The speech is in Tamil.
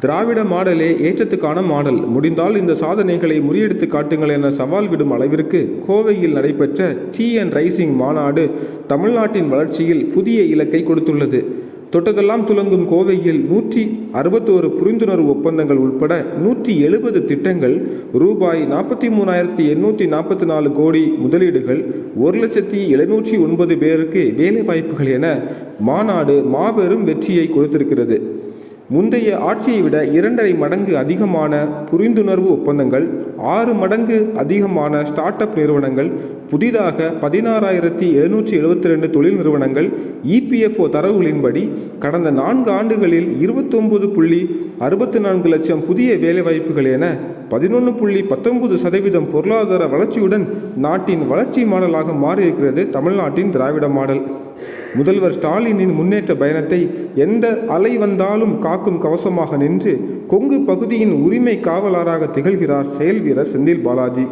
திராவிட மாடலே ஏற்றத்துக்கான மாடல். முடிந்தால் இந்த சாதனைகளை முறியடித்து காட்டுங்கள் என சவால் விடும் அளவிற்கு கோவையில் நடைபெற்ற TN ரைசிங் மாநாடு தமிழ்நாட்டின் வளர்ச்சியில் புதிய இலக்கை கொடுத்துள்ளது. தொட்டதெல்லாம் துலங்கும் கோவையில் 161 புரிந்துணர்வு ஒப்பந்தங்கள் உட்பட 170 திட்டங்கள், ரூபாய் 43,844 கோடி முதலீடுகள், 1,709 பேருக்கு வேலைவாய்ப்புகள் என மாநாடு மாபெரும் வெற்றியை கொடுத்திருக்கிறது. முந்தைய ஆட்சியை விட 2.5 மடங்கு அதிகமான புரிந்துணர்வு ஒப்பந்தங்கள், 6 மடங்கு அதிகமான ஸ்டார்ட் அப் நிறுவனங்கள், புதிதாக 16,772 தொழில் நிறுவனங்கள், EPFO தரவுகளின்படி கடந்த 4 ஆண்டுகளில் 29.64 லட்சம் புதிய வேலைவாய்ப்புகள் என 11.19% பொருளாதார வளர்ச்சியுடன் நாட்டின் வளர்ச்சி மாடலாக மாறியிருக்கிறது தமிழ்நாட்டின் திராவிட மாடல். முதல்வர் ஸ்டாலினின் முன்னேற்ற பயணத்தை எந்த அலை வந்தாலும் காக்கும் கவசமாக நின்று கொங்கு பகுதியின் உரிமை காவலராக திகழ்கிறார் செயல் வீரர் செந்தில் பாலாஜி.